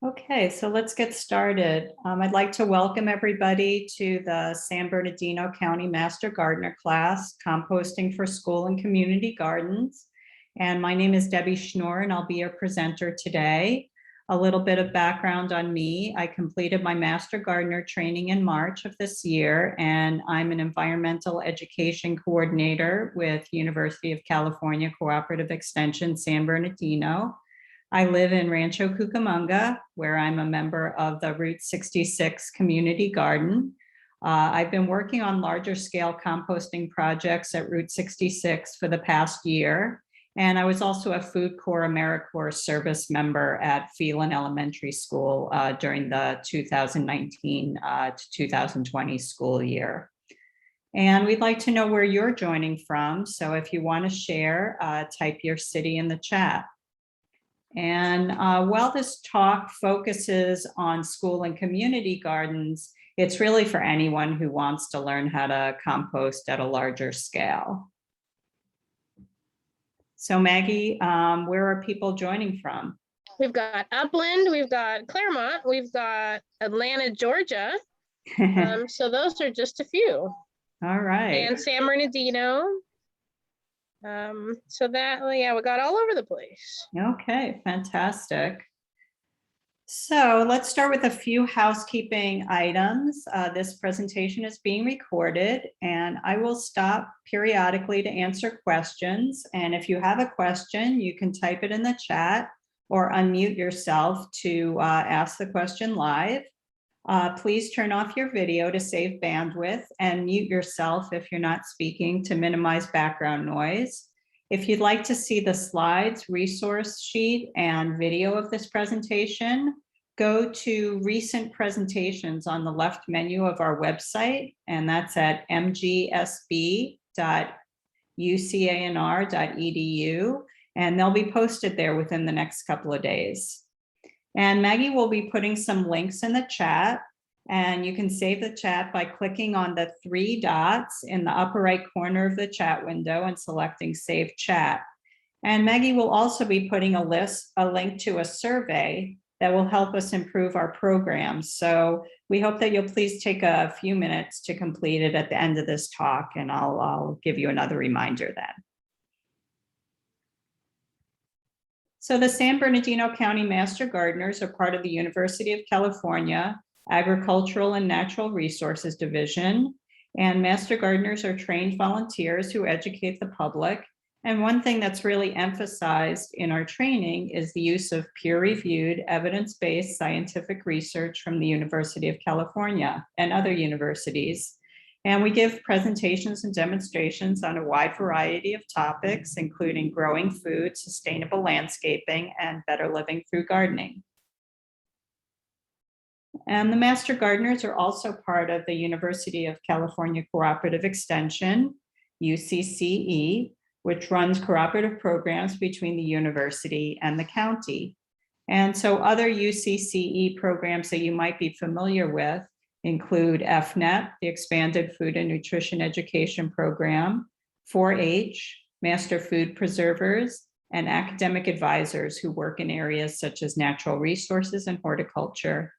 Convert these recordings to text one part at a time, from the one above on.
Okay, so let's get started. I'd like to welcome everybody to the San Bernardino County Master Gardener class, Composting for School and Community Gardens. And my name is Debbie Schnoor, and I'll be your presenter today. A little bit of background on me. I completed my Master Gardener training in March of this year, and I'm an environmental education coordinator with University of California Cooperative Extension, San Bernardino. I live in Rancho Cucamonga, where I'm a member of the Route 66 Community Garden. I've been working on larger scale composting projects at Route 66 for the past year. And I was also a Food Corps AmeriCorps service member at Phelan Elementary School during the 2019 to 2020 school year. And we'd like to know where you're joining from. So if you want to share, type your city in the chat. And while this talk focuses on school and community gardens, it's really for anyone who wants to learn how to compost at a larger scale. So Maggie, where are people joining from? We've got Upland, we've got Claremont, we've got Atlanta, Georgia. So those are just a few. All right. And San Bernardino. So that, yeah, we got all over the place. Okay, fantastic. So let's start with a few housekeeping items. This presentation is being recorded, and I will stop periodically to answer questions. And if you have a question, you can type it in the chat or unmute yourself to ask the question live. Please turn off your video to save bandwidth and mute yourself if you're not speaking to minimize background noise. If you'd like to see the slides, resource sheet, and video of this presentation, go to recent presentations on the left menu of our website, and that's at mgsb.ucanr.edu, and they'll be posted there within the next couple of days. And Maggie will be putting some links in the chat, and you can save the chat by clicking on the 3 dots in the upper right corner of the chat window and selecting Save Chat. And Maggie will also be putting a link to a survey that will help us improve our programs. So we hope that you'll please take a few minutes to complete it at the end of this talk, and I'll give you another reminder then. So the San Bernardino County Master Gardeners are part of the University of California Agricultural and Natural Resources Division, and Master Gardeners are trained volunteers who educate the public. And one thing that's really emphasized in our training is the use of peer-reviewed, evidence-based scientific research from the University of California and other universities. And we give presentations and demonstrations on a wide variety of topics, including growing food, sustainable landscaping, and better living through gardening. And the Master Gardeners are also part of the University of California Cooperative Extension, UCCE, which runs cooperative programs between the university and the county. And so other UCCE programs that you might be familiar with include FNET, the Expanded Food and Nutrition Education Program, 4-H, Master Food Preservers, and academic advisors who work in areas such as natural resources and horticulture.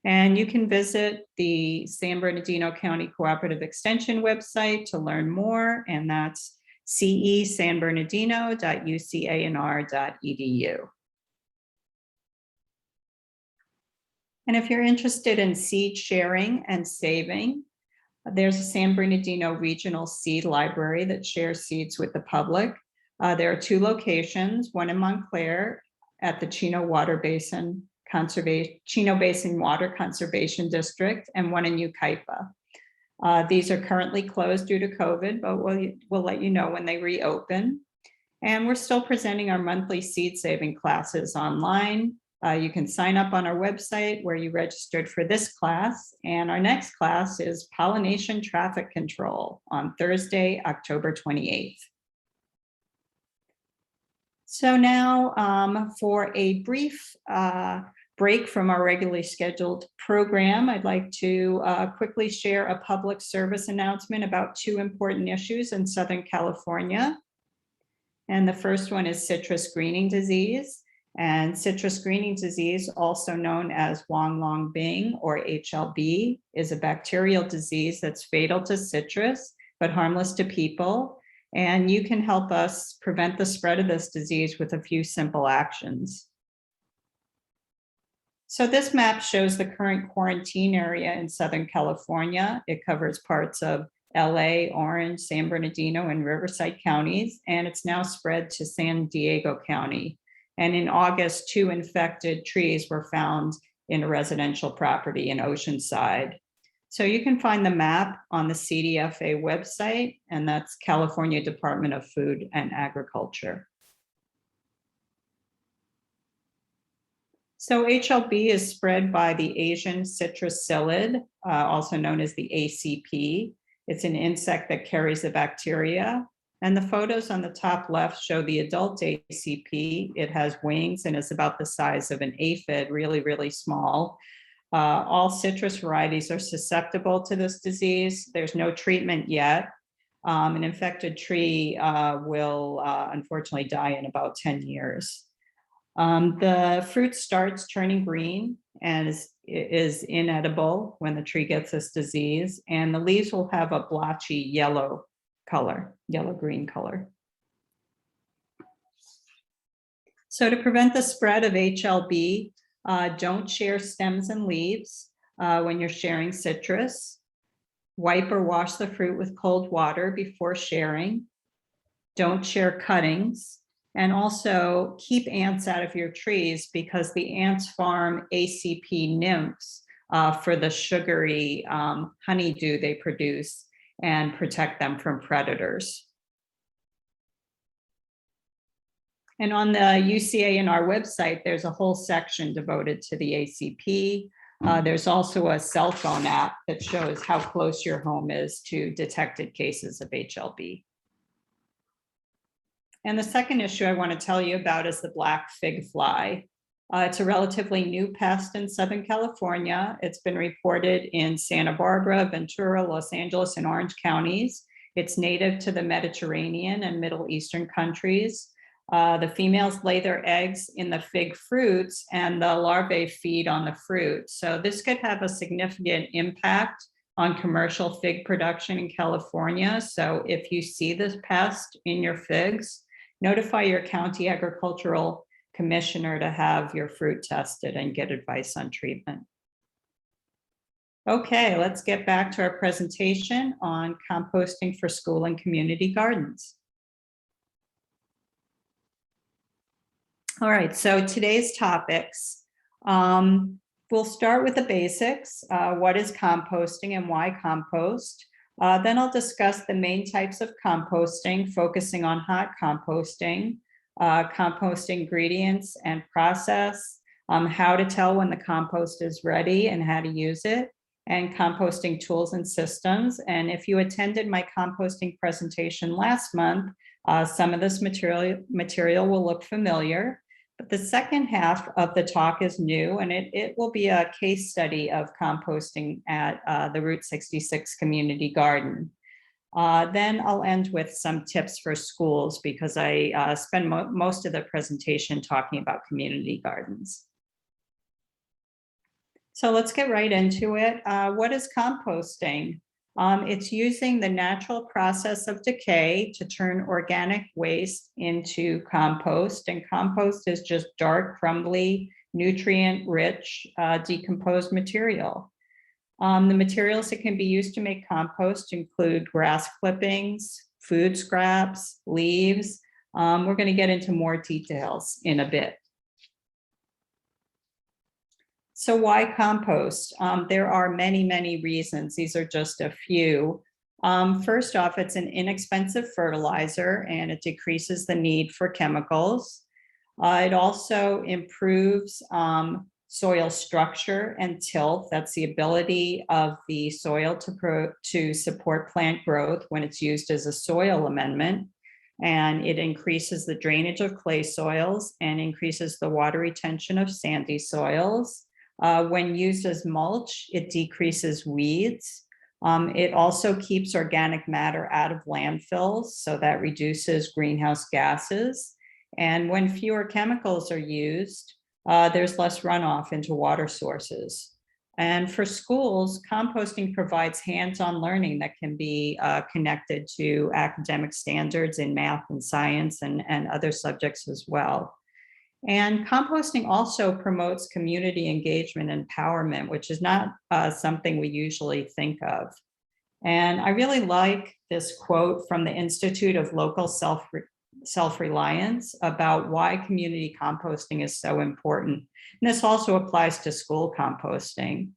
And you can visit the San Bernardino County Cooperative Extension website to learn more, and that's cesanbernardino.ucanr.edu. And if you're interested in seed sharing and saving, there's a San Bernardino Regional Seed Library that shares seeds with the public. There are 2 locations, one in Montclair at the Chino Basin Water Conservation District, and one in Yucaipa. These are currently closed due to COVID, but we'll let you know when they reopen. And we're still presenting our monthly seed saving classes online. You can sign up on our website where you registered for this class. And our next class is Pollination Traffic Control on Thursday, October 28th. So now for a brief break from our regularly scheduled program, I'd like to quickly share a public service announcement about 2 important issues in Southern California. And the first one is citrus greening disease. And citrus greening disease, also known as Wang Long Bing or HLB, is a bacterial disease that's fatal to citrus, but harmless to people. And you can help us prevent the spread of this disease with a few simple actions. So this map shows the current quarantine area in Southern California. It covers parts of LA, Orange, San Bernardino, and Riverside counties, and it's now spread to San Diego County. And in August, 2 infected trees were found in a residential property in Oceanside. So you can find the map on the CDFA website, and that's California Department of Food and Agriculture. So HLB is spread by the Asian citrus psyllid, also known as the ACP. It's an insect that carries the bacteria. And the photos on the top left show the adult ACP. It has wings and is about the size of an aphid, really, really small. All citrus varieties are susceptible to this disease. There's no treatment yet. An infected tree will unfortunately die in about 10 years. The fruit starts turning green and is inedible when the tree gets this disease, and the leaves will have a blotchy yellow color, yellow-green color. So to prevent the spread of HLB, don't share stems and leaves when you're sharing citrus. Wipe or wash the fruit with cold water before sharing. Don't share cuttings. And also keep ants out of your trees because the ants farm ACP nymphs for the sugary honeydew they produce and protect them from predators. And on the UCA in our website, there's a whole section devoted to the ACP. There's also a cell phone app that shows how close your home is to detected cases of HLB. And the second issue I want to tell you about is the black fig fly. It's a relatively new pest in Southern California. It's been reported in Santa Barbara, Ventura, Los Angeles, and Orange counties. It's native to the Mediterranean and Middle Eastern countries. The females lay their eggs in the fig fruits and the larvae feed on the fruit. So this could have a significant impact on commercial fig production in California. So if you see this pest in your figs, notify your county agricultural commissioner to have your fruit tested and get advice on treatment. Okay, let's get back to our presentation on composting for school and community gardens. All right, so today's topics. We'll start with the basics. What is composting and why compost? Then I'll discuss the main types of composting, focusing on hot composting, compost ingredients and process, how to tell when the compost is ready and how to use it, and composting tools and systems. And if you attended my composting presentation last month, some of this material will look familiar. But the second half of the talk is new, and it will be a case study of composting at the Route 66 Community Garden. Then I'll end with some tips for schools because I spend most of the presentation talking about community gardens. So let's get right into it. What is composting? It's using the natural process of decay to turn organic waste into compost. And compost is just dark, crumbly, nutrient-rich, decomposed material. The materials that can be used to make compost include grass clippings, food scraps, leaves. We're going to get into more details in a bit. So why compost? There are many, many reasons. These are just a few. First off, it's an inexpensive fertilizer and it decreases the need for chemicals. It also improves soil structure and tilth. That's the ability of the soil to support plant growth when it's used as a soil amendment. And it increases the drainage of clay soils and increases the water retention of sandy soils. When used as mulch, it decreases weeds. It also keeps organic matter out of landfills, so that reduces greenhouse gases. And when fewer chemicals are used, there's less runoff into water sources. And for schools, composting provides hands-on learning that can be connected to academic standards in math and science and other subjects as well. And composting also promotes community engagement and empowerment, which is not something we usually think of. And I really like this quote from the Institute of Local Self-Reliance about why community composting is so important. And this also applies to school composting.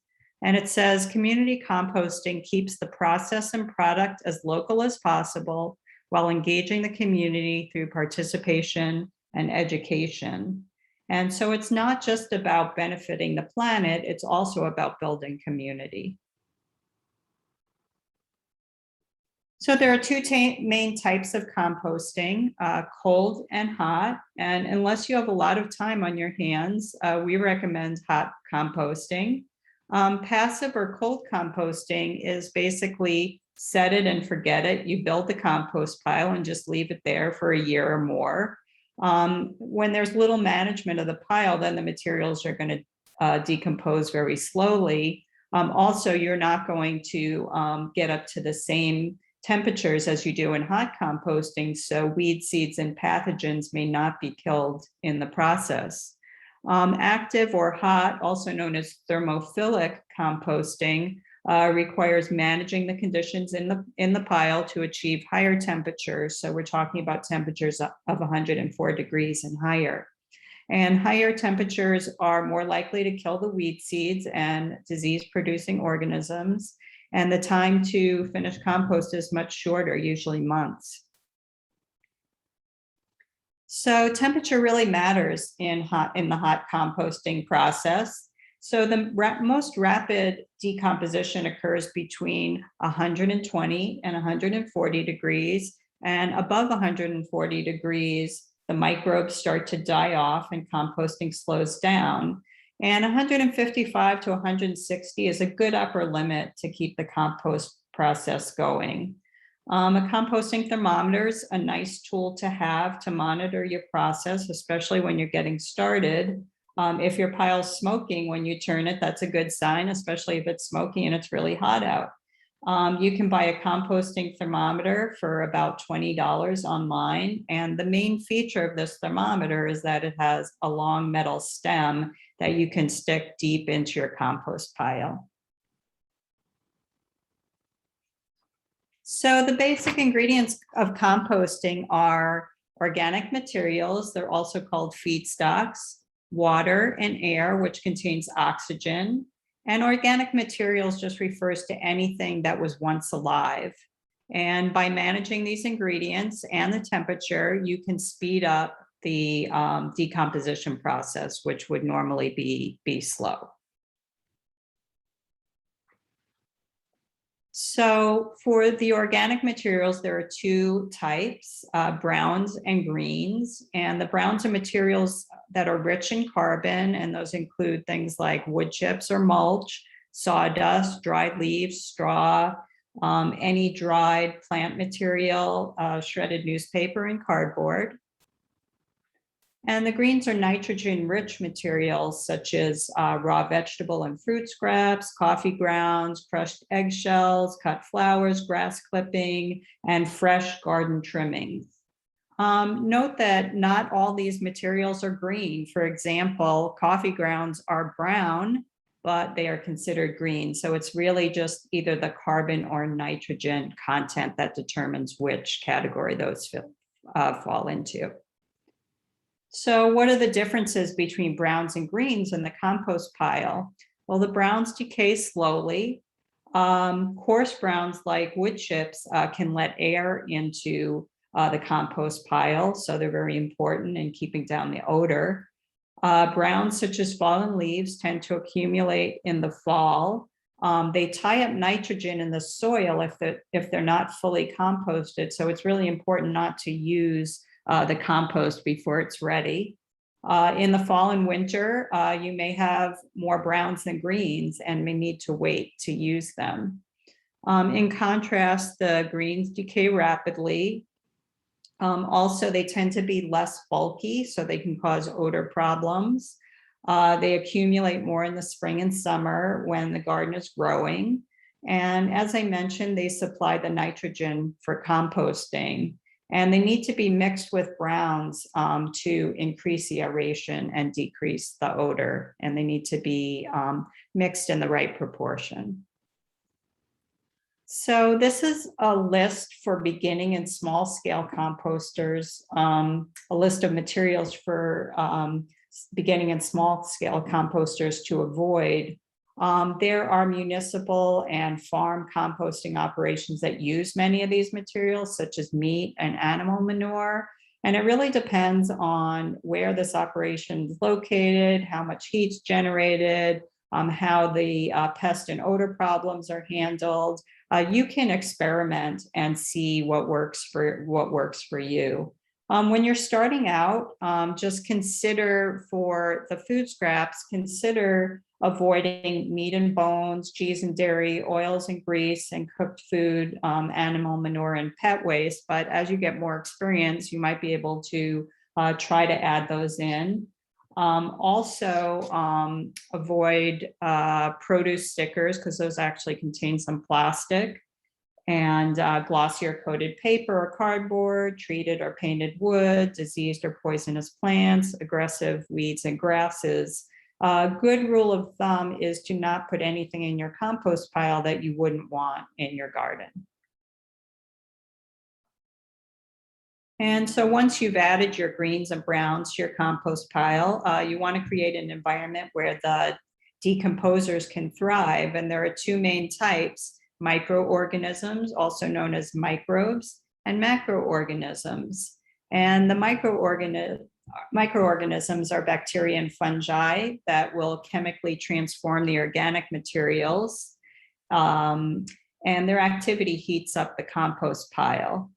And it says, community composting keeps the process and product as local as possible while engaging the community through participation and education. And so it's not just about benefiting the planet, it's also about building community. So there are two main types of composting, cold and hot. And unless you have a lot of time on your hands, we recommend hot composting. Passive or cold composting is basically set it and forget it. You build the compost pile and just leave it there for a year or more. When there's little management of the pile, then the materials are going to decompose very slowly. Also, you're not going to get up to the same temperatures as you do in hot composting, so weed seeds and pathogens may not be killed in the process. Active or hot, also known as thermophilic composting, requires managing the conditions in the pile to achieve higher temperatures. So we're talking about temperatures of 104 degrees and higher. And higher temperatures are more likely to kill the weed seeds and disease-producing organisms. And the time to finish compost is much shorter, usually months. So temperature really matters in the hot composting process. So the most rapid decomposition occurs between 120 and 140 degrees. And above 140 degrees, the microbes start to die off and composting slows down. And 155 to 160 is a good upper limit to keep the compost process going. A composting thermometer is a nice tool to have to monitor your process, especially when you're getting started. If your pile's smoking when you turn it, that's a good sign, especially if it's smoky and it's really hot out. You can buy a composting thermometer for about $20 online. And the main feature of this thermometer is that it has a long metal stem that you can stick deep into your compost pile. So the basic ingredients of composting are organic materials. They're also called feedstocks, water and air, which contains oxygen. And organic materials just refers to anything that was once alive. And by managing these ingredients and the temperature, you can speed up the decomposition process, which would normally be slow. So for the organic materials, there are two types, browns and greens. And the browns are materials that are rich in carbon, and those include things like wood chips or mulch, sawdust, dried leaves, straw, any dried plant material, shredded newspaper, and cardboard. And the greens are nitrogen-rich materials such as raw vegetable and fruit scraps, coffee grounds, crushed eggshells, cut flowers, grass clipping, and fresh garden trimmings. Note that not all these materials are green. For example, coffee grounds are brown, but they are considered green. So it's really just either the carbon or nitrogen content that determines which category those fall into. So what are the differences between browns and greens in the compost pile? Well, the browns decay slowly. Coarse browns like wood chips can let air into the compost pile, so they're very important in keeping down the odor. Browns such as fallen leaves tend to accumulate in the fall. They tie up nitrogen in the soil if they're not fully composted, so it's really important not to use the compost before it's ready. In the fall and winter, you may have more browns than greens and may need to wait to use them. In contrast, the greens decay rapidly. Also, they tend to be less bulky, so they can cause odor problems. They accumulate more in the spring and summer when the garden is growing. And as I mentioned, they supply the nitrogen for composting. And they need to be mixed with browns to increase the aeration and decrease the odor. And they need to be mixed in the right proportion. So this is a list for beginning and small scale composters, a list of materials for beginning and small scale composters to avoid. There are municipal and farm composting operations that use many of these materials, such as meat and animal manure. And it really depends on where this operation is located, how much heat's generated, how the pest and odor problems are handled. You can experiment and see what works for you. When you're starting out, just consider for the food scraps, consider avoiding meat and bones, cheese and dairy, oils and grease, and cooked food, animal manure, and pet waste. But as you get more experience, you might be able to try to add those in. Also, avoid produce stickers, because those actually contain some plastic, and glossier coated paper or cardboard, treated or painted wood, diseased or poisonous plants, aggressive weeds and grasses. A good rule of thumb is to not put anything in your compost pile that you wouldn't want in your garden. And so once you've added your greens and browns to your compost pile, you want to create an environment where the decomposers can thrive. And there are two main types: microorganisms, also known as microbes, and macroorganisms. And the microorganisms are bacteria and fungi that will chemically transform the organic materials, and their activity heats up the compost pile.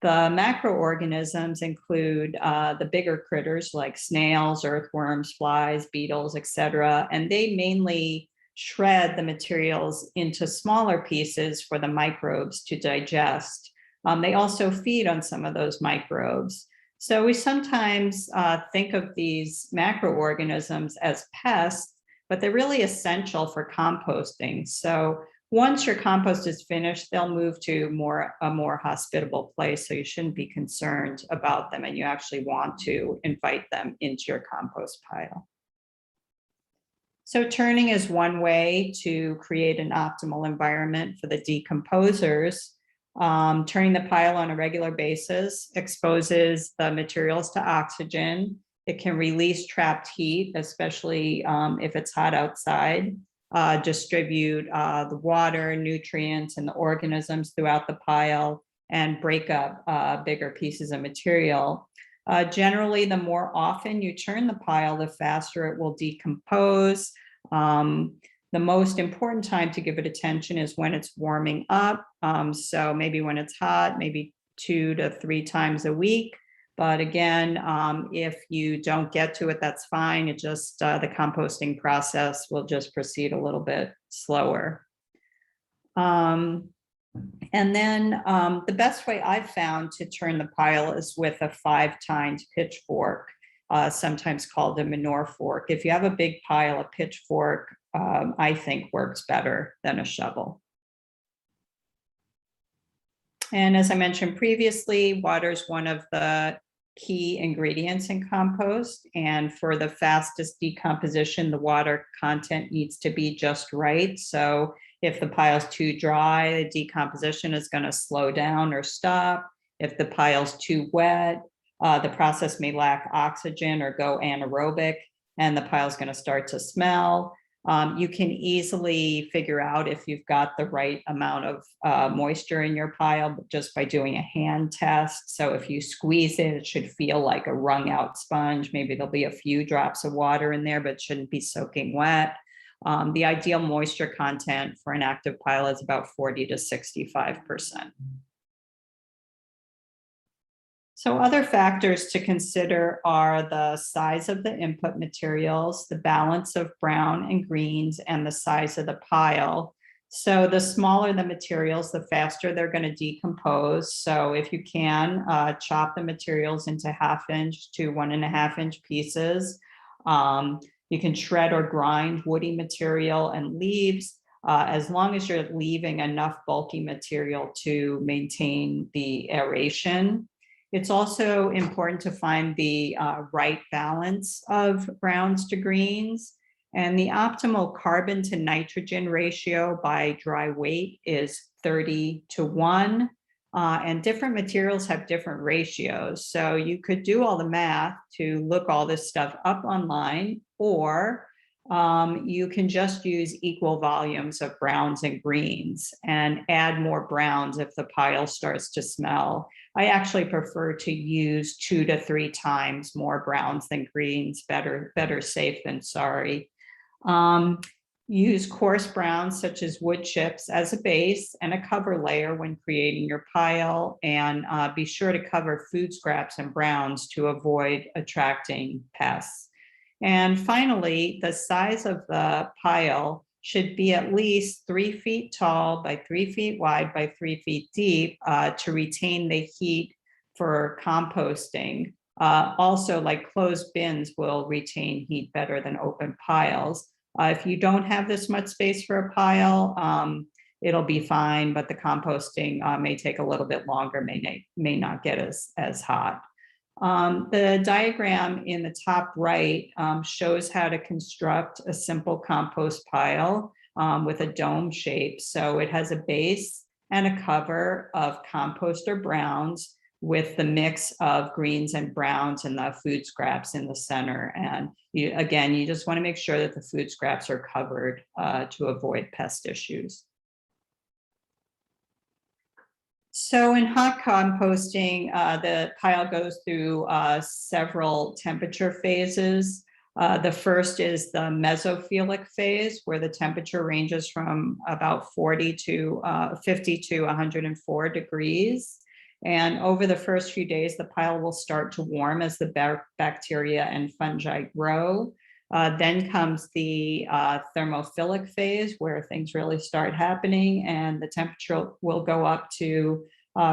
The macroorganisms include the bigger critters like snails, earthworms, flies, beetles, etc. And they mainly shred the materials into smaller pieces for the microbes to digest. They also feed on some of those microbes. So we sometimes think of these macroorganisms as pests, but they're really essential for composting. So once your compost is finished, they'll move to a more hospitable place. So you shouldn't be concerned about them, and you actually want to invite them into your compost pile. So turning is one way to create an optimal environment for the decomposers. Turning the pile on a regular basis exposes the materials to oxygen. It can release trapped heat, especially if it's hot outside. Distribute the water, nutrients, and the organisms throughout the pile, and break up bigger pieces of material. Generally, the more often you turn the pile, the faster it will decompose. The most important time to give it attention is when it's warming up. So maybe when it's hot, maybe 2 to 3 times a week. But again, if you don't get to it, that's fine. It just, the composting process will just proceed a little bit slower. And then the best way I've found to turn the pile is with a 5-tined pitchfork, sometimes called a manure fork. If you have a big pile, a pitchfork, I think works better than a shovel. And as I mentioned previously, water is one of the key ingredients in compost. And for the fastest decomposition, the water content needs to be just right. So if the pile's too dry, the decomposition is going to slow down or stop. If the pile's too wet, the process may lack oxygen or go anaerobic, and the pile's going to start to smell. You can easily figure out if you've got the right amount of moisture in your pile just by doing a hand test. So if you squeeze it, it should feel like a wrung out sponge. Maybe there'll be a few drops of water in there, but it shouldn't be soaking wet. The ideal moisture content for an active pile is about 40 to 65%. So other factors to consider are the size of the input materials, the balance of brown and greens, and the size of the pile. So the smaller the materials, the faster they're going to decompose. So if you can, chop the materials into 1/2 inch to 1.5 inch pieces. You can shred or grind woody material and leaves, as long as you're leaving enough bulky material to maintain the aeration. It's also important to find the right balance of browns to greens. And the optimal carbon to nitrogen ratio by dry weight is 30:1. And different materials have different ratios. So you could do all the math to look all this stuff up online, or you can just use equal volumes of browns and greens and add more browns if the pile starts to smell. I actually prefer to use 2 to 3 times more browns than greens. Better safe than sorry. Use coarse browns such as wood chips as a base and a cover layer when creating your pile, and be sure to cover food scraps and browns to avoid attracting pests. And finally, the size of the pile should be at least 3 feet tall by 3 feet wide by 3 feet deep to retain the heat for composting. Also, like closed bins will retain heat better than open piles. If you don't have this much space for a pile, it'll be fine, but the composting may take a little bit longer, may not get as hot. The diagram in the top right shows how to construct a simple compost pile with a dome shape. So it has a base and a cover of compost or browns, with the mix of greens and browns and the food scraps in the center. And you just want to make sure that the food scraps are covered to avoid pest issues. So in hot composting, the pile goes through several temperature phases. The first is the mesophilic phase, where the temperature ranges from about 50 to 104 degrees. And over the first few days, the pile will start to warm as the bacteria and fungi grow. Then comes the thermophilic phase, where things really start happening, and the temperature will go up to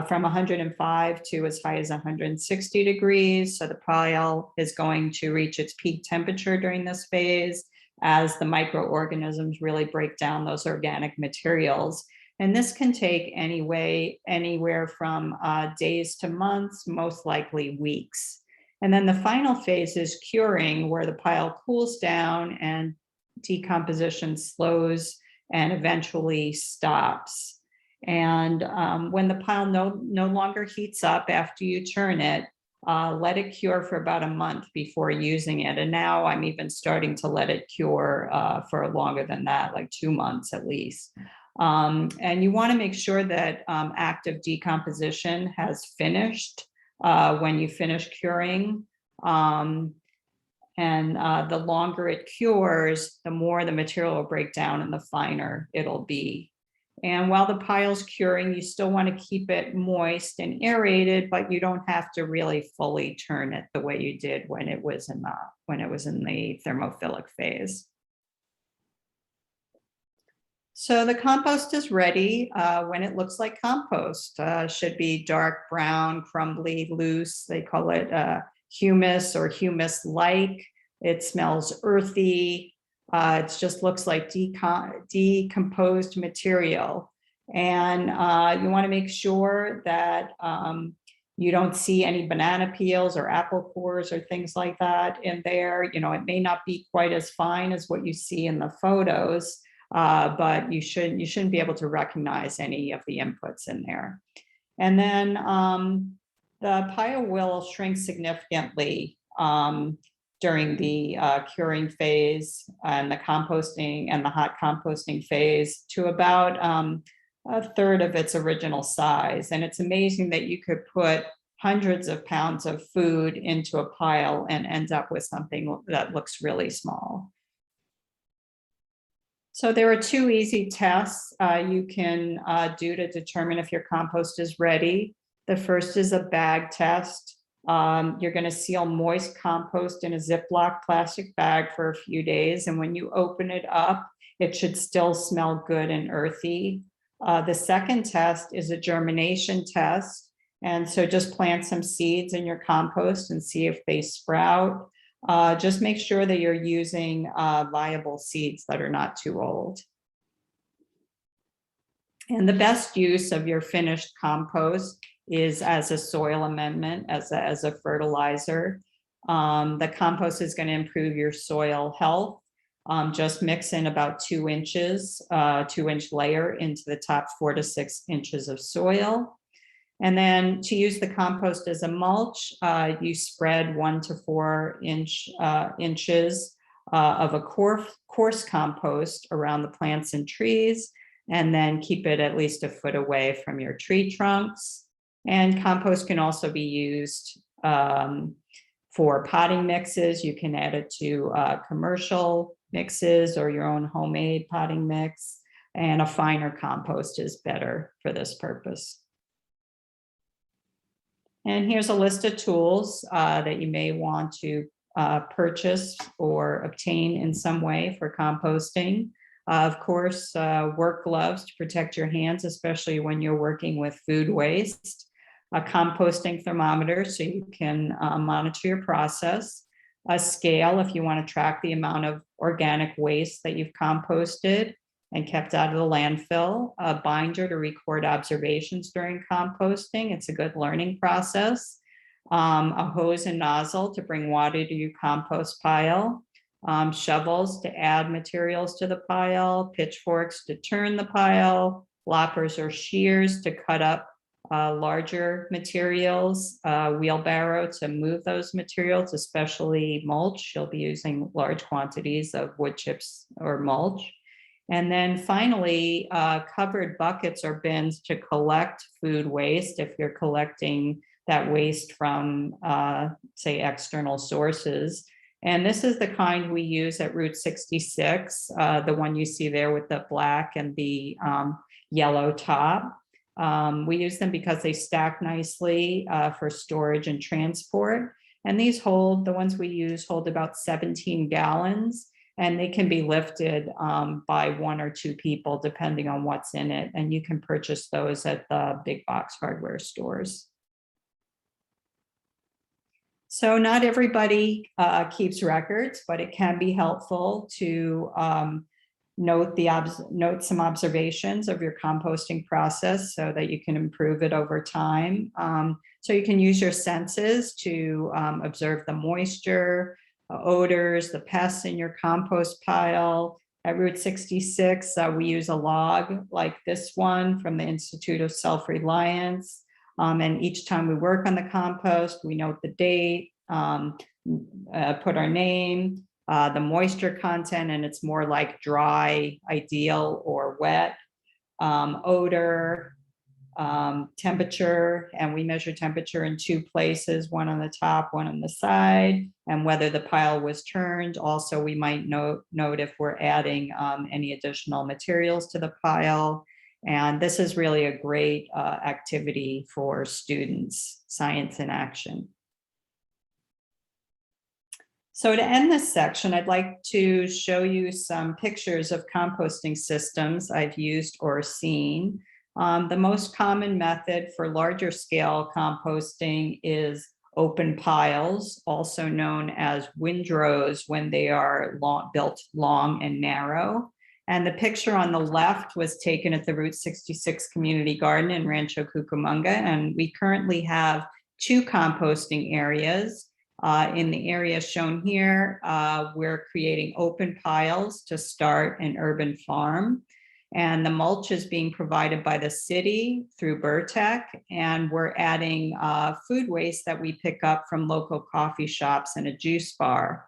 from 105 to as high as 160 degrees. So the pile is going to reach its peak temperature during this phase as the microorganisms really break down those organic materials. And this can take anywhere from days to months, most likely weeks. And then the final phase is curing, where the pile cools down and decomposition slows and eventually stops. And when the pile no longer heats up after you turn it, let it cure for about a month before using it. And now I'm even starting to let it cure for longer than that, like 2 months at least. And you want to make sure that active decomposition has finished when you finish curing. And the longer it cures, the more the material will break down and the finer it'll be. And while the pile's curing, you still want to keep it moist and aerated, but you don't have to really fully turn it the way you did when it was in the thermophilic phase. So the compost is ready when it looks like compost. Should be dark brown, crumbly, loose. They call it humus or humus-like. It smells earthy. It just looks like decomposed material. And you want to make sure that you don't see any banana peels or apple cores or things like that in there. You know, it may not be quite as fine as what you see in the photos. But you shouldn't be able to recognize any of the inputs in there. And then the pile will shrink significantly during the curing phase and the composting and the hot composting phase to about a third of its original size. And it's amazing that you could put hundreds of pounds of food into a pile and end up with something that looks really small. So there are 2 easy tests you can do to determine if your compost is ready. The first is a bag test. You're going to seal moist compost in a Ziploc plastic bag for a few days. And when you open it up, it should still smell good and earthy. The second test is a germination test. And so just plant some seeds in your compost and see if they sprout. Just make sure that you're using viable seeds that are not too old. And the best use of your finished compost is as a soil amendment, as a fertilizer. The compost is going to improve your soil health. Just mix in about 2 inches, 2-inch layer into the top 4 to 6 inches of soil. And then to use the compost as a mulch, you spread 1 to 4 inches of a coarse compost around the plants and trees, and then keep it at least a foot away from your tree trunks. And compost can also be used for potting mixes. You can add it to commercial mixes or your own homemade potting mix, and a finer compost is better for this purpose. And here's a list of tools that you may want to purchase or obtain in some way for composting. Of course, work gloves to protect your hands, especially when you're working with food waste. A composting thermometer so you can monitor your process. A scale if you want to track the amount of organic waste that you've composted and kept out of the landfill. A binder to record observations during composting. It's a good learning process. A hose and nozzle to bring water to your compost pile. Shovels to add materials to the pile. Pitchforks to turn the pile. Loppers or shears to cut up larger materials. Wheelbarrow to move those materials, especially mulch. You'll be using large quantities of wood chips or mulch. And then finally, covered buckets or bins to collect food waste if you're collecting that waste from, say, external sources. And this is the kind we use at Route 66, the one you see there with the black and the yellow top. We use them because they stack nicely for storage and transport. And these hold, the ones we use hold about 17 gallons. And they can be lifted by 1 or 2 people, depending on what's in it. And you can purchase those at the big box hardware stores. So not everybody keeps records, but it can be helpful to note some observations of your composting process so that you can improve it over time. So you can use your senses to observe the moisture, odors, the pests in your compost pile. At Route 66, we use a log like this one from the Institute of Self-Reliance. And each time we work on the compost, we note the date, put our name, the moisture content, and it's more like dry, ideal, or wet, odor, temperature, and we measure temperature in 2 places, one on the top, one on the side, and whether the pile was turned. Also, we might note if we're adding any additional materials to the pile. And this is really a great activity for students, science in action. So to end this section, I'd like to show you some pictures of composting systems I've used or seen. The most common method for larger scale composting is open piles, also known as windrows when they are built long and narrow. And the picture on the left was taken at the Route 66 Community Garden in Rancho Cucamonga. And we currently have 2 composting areas. In the area shown here, we're creating open piles to start an urban farm. And the mulch is being provided by the city through Burtech, and we're adding food waste that we pick up from local coffee shops and a juice bar.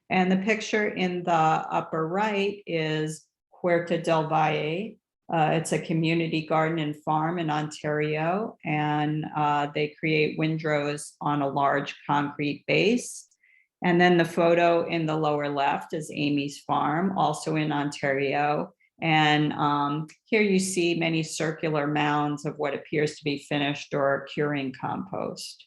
And the picture in the upper right is Huerta del Valle. It's a community garden and farm in Ontario, and they create windrows on a large concrete base. And then the photo in the lower left is Amy's farm, also in Ontario. And here you see many circular mounds of what appears to be finished or curing compost.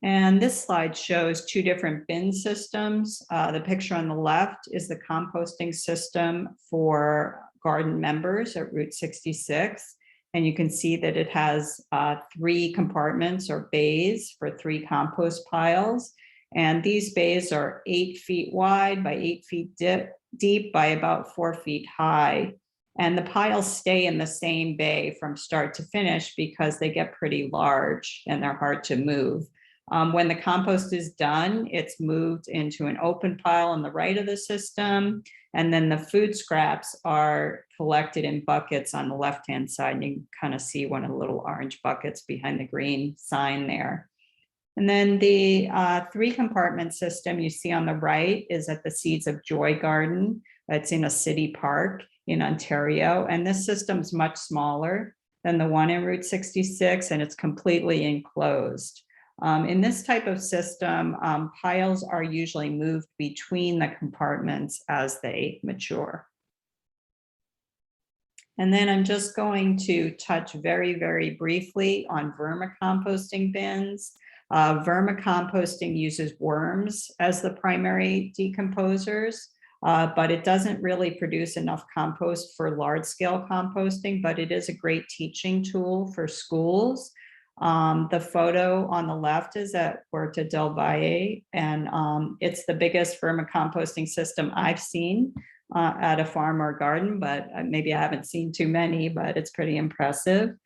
And this slide shows two different bin systems. The picture on the left is the composting system for garden members at Route 66. And you can see that it has 3 compartments or bays for 3 compost piles. And these bays are 8 feet wide by 8 feet deep by about 4 feet high. And the piles stay in the same bay from start to finish because they get pretty large and they're hard to move. When the compost is done, it's moved into an open pile on the right of the system. And then the food scraps are collected in buckets on the left-hand side. And you can kind of see one of the little orange buckets behind the green sign there. And then the 3-compartment system you see on the right is at the Seeds of Joy Garden. It's in a city park in Ontario. And this system's much smaller than the one in Route 66, and it's completely enclosed. In this type of system, piles are usually moved between the compartments as they mature. And then I'm just going to touch very, very briefly on vermicomposting bins. Vermicomposting uses worms as the primary decomposers, but it doesn't really produce enough compost for large-scale composting, but it is a great teaching tool for schools. The photo on the left is at Huerta del Valle, and it's the biggest vermicomposting system I've seen at a farm or garden, but maybe I haven't seen too many, but it's pretty impressive.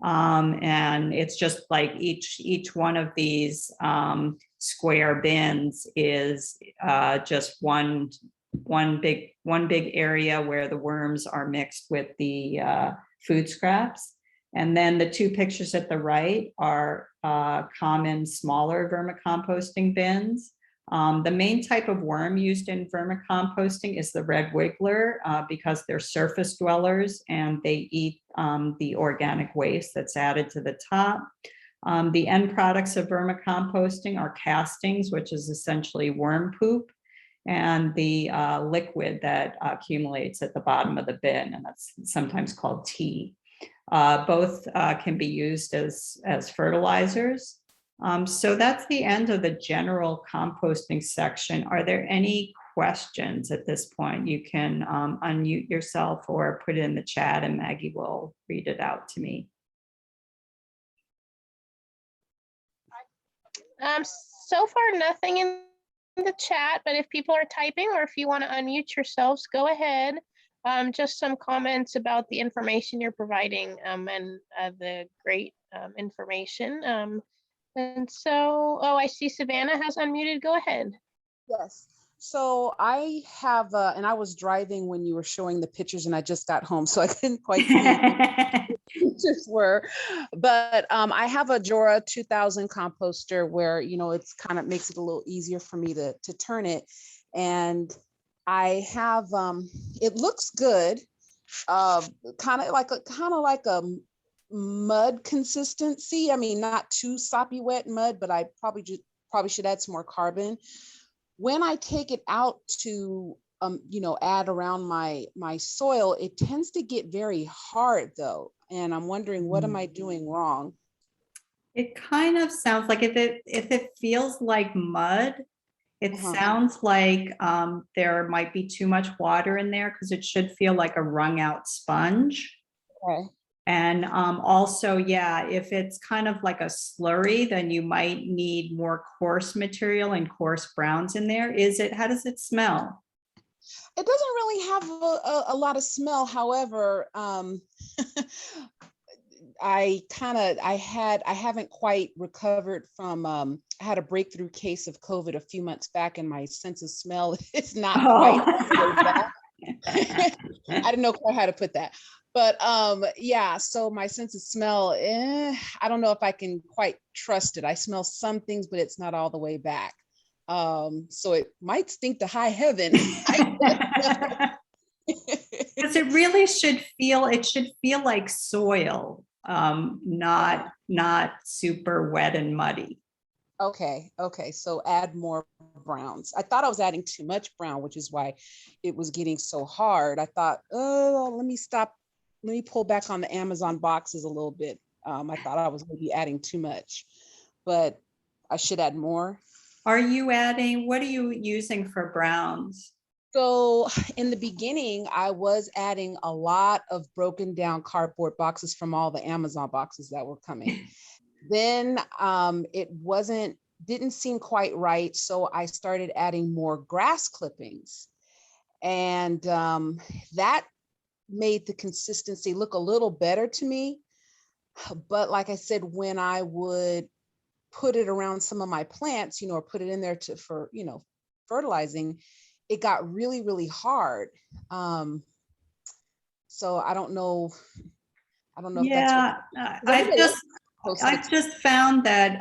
And it's just like each one of these square bins is just one big area where the worms are mixed with the food scraps. And then the 2 pictures at the right are common smaller vermicomposting bins. The main type of worm used in vermicomposting is the red wiggler because they're surface dwellers and they eat the organic waste that's added to the top. The end products of vermicomposting are castings, which is essentially worm poop, and the liquid that accumulates at the bottom of the bin, and that's sometimes called tea. Both can be used as fertilizers. So that's the end of the general composting section. Are there any questions at this point? You can unmute yourself or put it in the chat and Maggie will read it out to me. So far, nothing in the chat, but if people are typing or if you want to unmute yourselves, go ahead. Just some comments about the information you're providing and the great information. And so, oh, I see Savannah has unmuted. Go ahead. Yes. So I have, and I was driving when you were showing the pictures and I just got home, so I couldn't quite see what the pictures were. But I have a Jora 2000 composter where, you know, it's kind of makes it a little easier for me to turn it. And I have, it looks good, kind of like a mud consistency. I mean, not too soppy wet mud, but I probably should add some more carbon. When I take it out to, you know, add around my soil, it tends to get very hard though. And I'm wondering, what am I doing wrong? It kind of sounds like if it feels like mud, it sounds like there might be too much water in there because it should feel like a wrung out sponge. Okay. And also, yeah, if it's kind of like a slurry, then you might need more coarse material and coarse browns in there. How does it smell? It doesn't really have a lot of smell. However, I haven't quite recovered from, I had a breakthrough case of COVID a few months back and my sense of smell is not quite back. I didn't know quite how to put that. But yeah, so my sense of smell, I don't know if I can quite trust it. I smell some things, but it's not all the way back. So it might stink to high heaven. Because it really should feel like soil, not super wet and muddy. Okay. So add more browns. I thought I was adding too much brown, which is why it was getting so hard. I thought, oh, let me pull back on the Amazon boxes a little bit. I thought I was maybe adding too much, but I should add more. Are you adding, what are you using for browns? So in the beginning, I was adding a lot of broken down cardboard boxes from all the Amazon boxes that were coming. Then it didn't seem quite right. So I started adding more grass clippings. And that made the consistency look a little better to me. But like I said, when I would put it around some of my plants, or put it in there for fertilizing, it got really, really hard. So I don't know if Yeah, that's I've just found that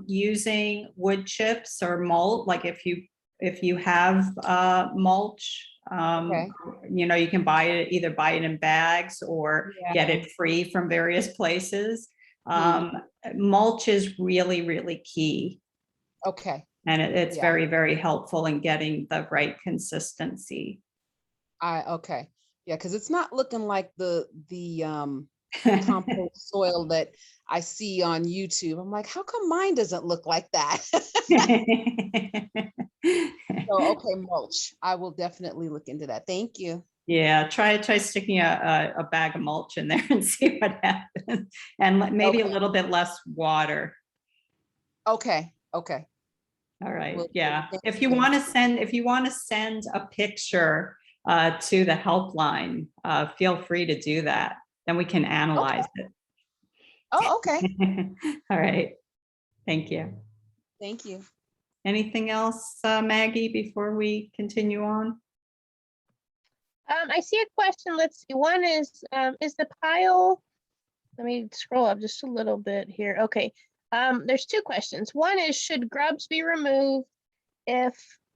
using wood chips or mulch, like if you have mulch, okay. you can either buy it in bags or get it free from various places. Mulch is really, really key. Okay. And it's very, very helpful in getting the right consistency. Okay. Yeah, because it's not looking like the compost soil that I see on YouTube. I'm like, how come mine doesn't look like that? So, okay, mulch. I will definitely look into that. Thank you. Yeah, try sticking a bag of mulch in there and see what happens. And maybe a little bit less water. Okay. Okay. All right. Well, Yeah. If you want to send a picture to the helpline, feel free to do that. Then we can analyze it. Oh, okay. All right. Thank you. Thank you. Anything else, Maggie, before we continue on? I see a question. Let's see. One is the pile, let me scroll up just a little bit here. Okay. There's two questions. One is, should grubs be removed if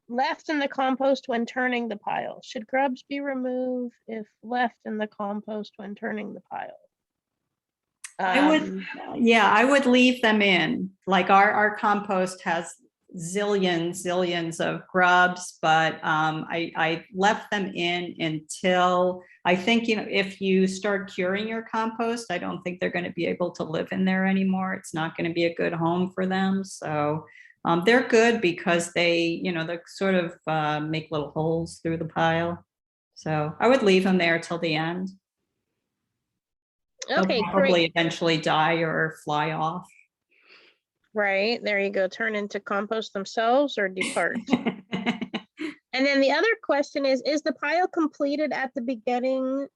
left in the compost when turning the pile? Should grubs be removed if left in the compost when turning the pile? I would leave them in. Like our compost has zillions of grubs, but I left them in until I think, if you start curing your compost, I don't think they're going to be able to live in there anymore. It's not going to be a good home for them. So they're good because they sort of make little holes through the pile. So I would leave them there till the end. Okay, they'll probably great. eventually die or fly off. Right, there you go. Turn into compost themselves or depart. And then the other question is the pile completed at the beginning,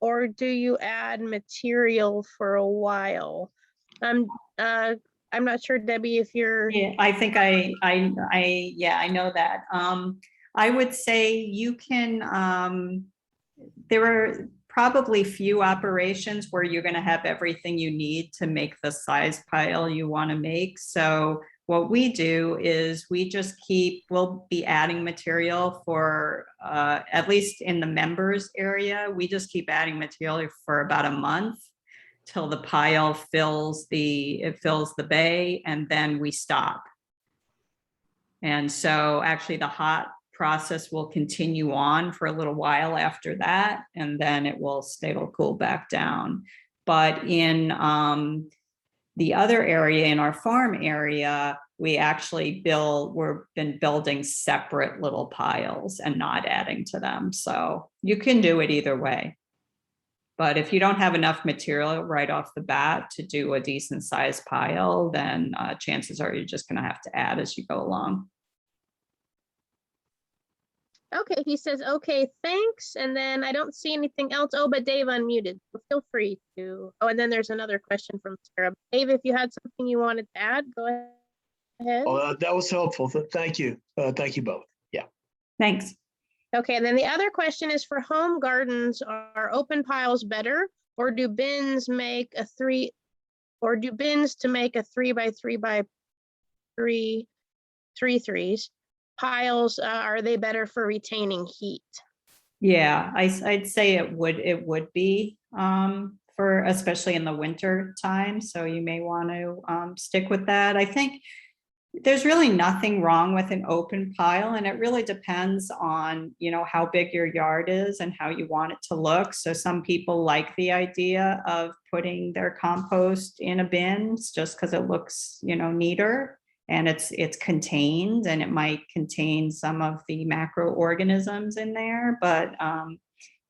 or do you add material for a while? I'm not sure, Debbie, if you're. Yeah, I think I know that. I would say you can, there are probably few operations where you're going to have everything you need to make the size pile you want to make. So what we do is we'll be adding material for, at least in the members area, we just keep adding material for about a month till the pile fills the bay, and then we stop. And so actually the hot process will continue on for a little while after that, and then it'll cool back down. But in the other area, in our farm area, we've been building separate little piles and not adding to them. So you can do it either way. But if you don't have enough material right off the bat to do a decent sized pile, then chances are you're just going to have to add as you go along. Okay, he says, okay, thanks. And then I don't see anything else. Oh, but Dave unmuted. So feel free to. Oh, and then there's another question from Sarah. Dave, if you had something you wanted to add, go ahead. Oh, that was helpful. Thank you. Thank you both. Yeah. Thanks. Okay, and then the other question is, for home gardens, are open piles better, or do bins to make a 3 by 3 by 3 3 piles? Are they better for retaining heat? Yeah, I'd say it would be for especially in the winter time. So you may want to stick with that. I think there's really nothing wrong with an open pile, and it really depends on, you know, how big your yard is and how you want it to look. So some people like the idea of putting their compost in a bin just because it looks, you know, neater, and it's contained, and it might contain some of the macroorganisms in there, but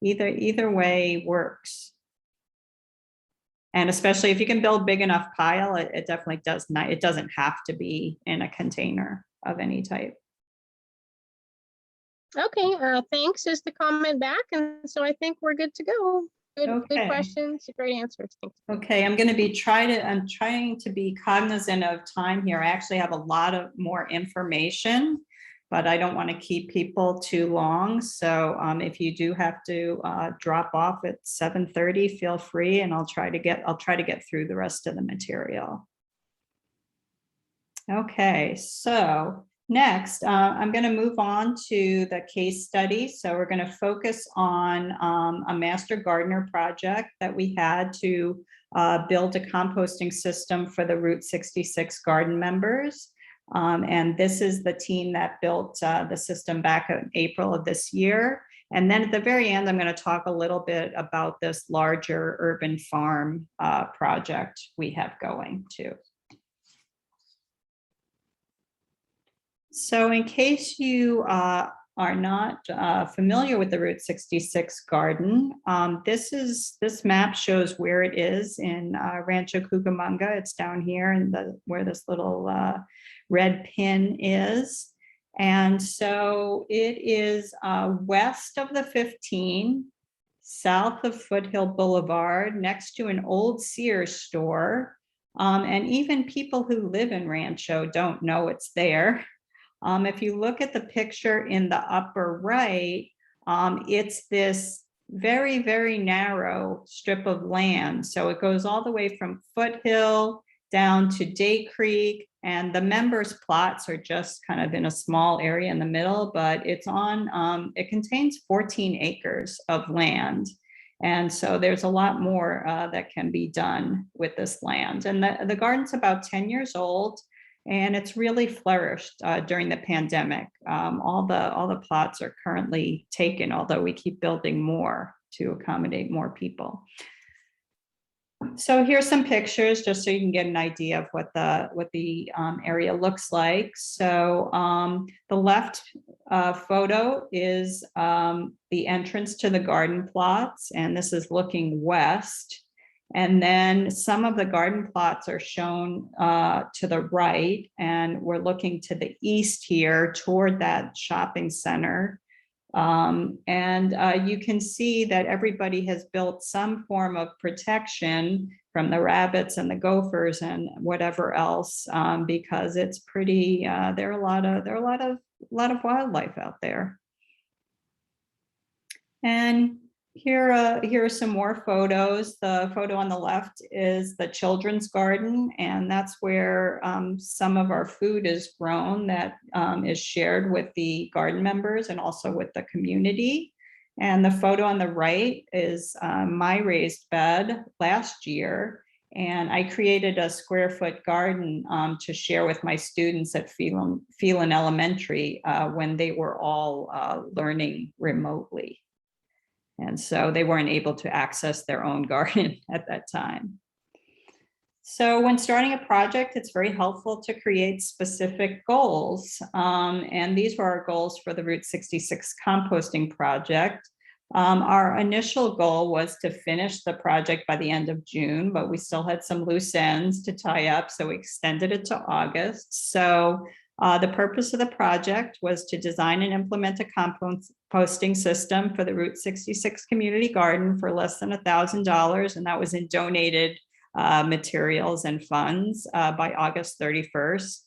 either way works. And especially if you can build big enough pile, it definitely does not, it doesn't have to be in a container of any type. Okay, thanks is the comment back. And so I think we're good to go. Good Okay. questions, great answers. Thanks. Okay, I'm trying to be cognizant of time here. I actually have a lot of more information, but I don't want to keep people too long. So if you do have to drop off at 7:30, feel free, and I'll try to get through the rest of the material. Okay, so next, I'm going to move on to the case study. So we're going to focus on a master gardener project that we had to build a composting system for the Route 66 garden members. And this is the team that built the system back in April of this year. And then at the very end, I'm going to talk a little bit about this larger urban farm project we have going too. So in case you are not familiar with the Route 66 garden, this map shows where it is in Rancho Cucamonga. It's down here in where this little red pin is. And so it is west of the 15, south of Foothill Boulevard, next to an old Sears store. And even people who live in Rancho don't know it's there. If you look at the picture in the upper right, it's this very, very narrow strip of land. So it goes all the way from Foothill down to Day Creek, and the members' plots are just kind of in a small area in the middle, but it's on, it contains 14 acres of land. And so there's a lot more that can be done with this land. And the garden's about 10 years old. And it's really flourished during the pandemic. All the plots are currently taken, although we keep building more to accommodate more people. So here's some pictures just so you can get an idea of what the area looks like. So the left photo is the entrance to the garden plots, and this is looking west. And then some of the garden plots are shown to the right, and we're looking to the east here toward that shopping center. You can see that everybody has built some form of protection from the rabbits and the gophers and whatever else, because it's pretty, there are a lot of wildlife out there. And here are some more photos. The photo on the left is the children's garden, and that's where some of our food is grown that is shared with the garden members and also with the community. And the photo on the right is my raised bed last year, and I created a square foot garden to share with my students at Phelan Elementary when they were all learning remotely. And so they weren't able to access their own garden at that time. So when starting a project, it's very helpful to create specific goals. And these were our goals for the Route 66 composting project. Our initial goal was to finish the project by the end of June, but we still had some loose ends to tie up, so we extended it to August. So the purpose of the project was to design and implement a composting system for the Route 66 community garden for less than $1,000, and that was in donated materials and funds by August 31st,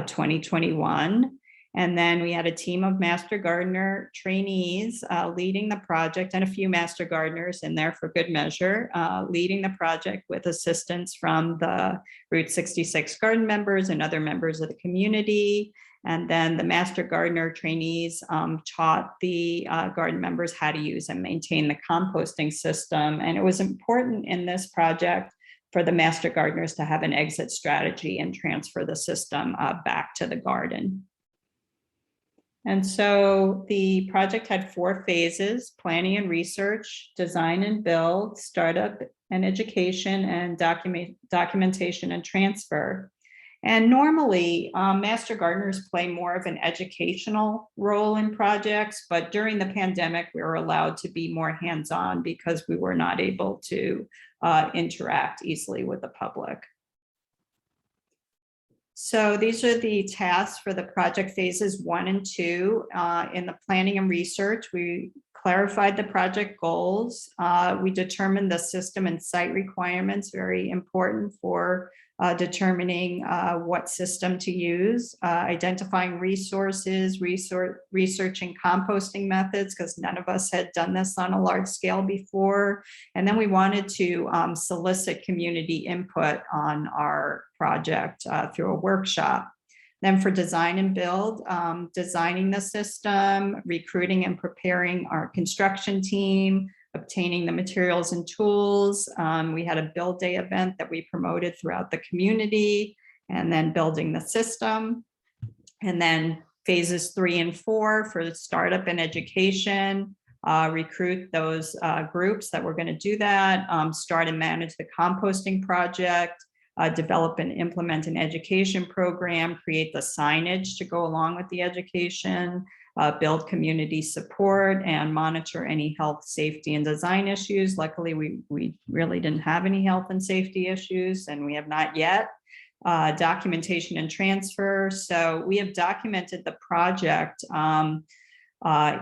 2021. And then we had a team of master gardener trainees leading the project, and a few master gardeners in there for good measure, leading the project with assistance from the Route 66 garden members and other members of the community. And then the master gardener trainees taught the garden members how to use and maintain the composting system. And it was important in this project for the master gardeners to have an exit strategy and transfer the system back to the garden. And so the project had 4 phases: planning and research, design and build, startup and education, and documentation and transfer. And normally, master gardeners play more of an educational role in projects, but during the pandemic, we were allowed to be more hands-on because we were not able to interact easily with the public. So these are the tasks for the project phases 1 and 2. In the planning and research, we clarified the project goals. We determined the system and site requirements, very important for determining what system to use, identifying resources, researching composting methods, because none of us had done this on a large scale before. And then we wanted to solicit community input on our project through a workshop. Then for design and build, designing the system, recruiting and preparing our construction team, obtaining the materials and tools. We had a build day event that we promoted throughout the community, and then building the system. And then phases 3 and 4 for the startup and education, recruit those groups that were going to do that, start and manage the composting project, develop and implement an education program, create the signage to go along with the education, build community support, and monitor any health, safety, and design issues. Luckily, we really didn't have any health and safety issues, and we have not yet. Documentation and transfer. So we have documented the project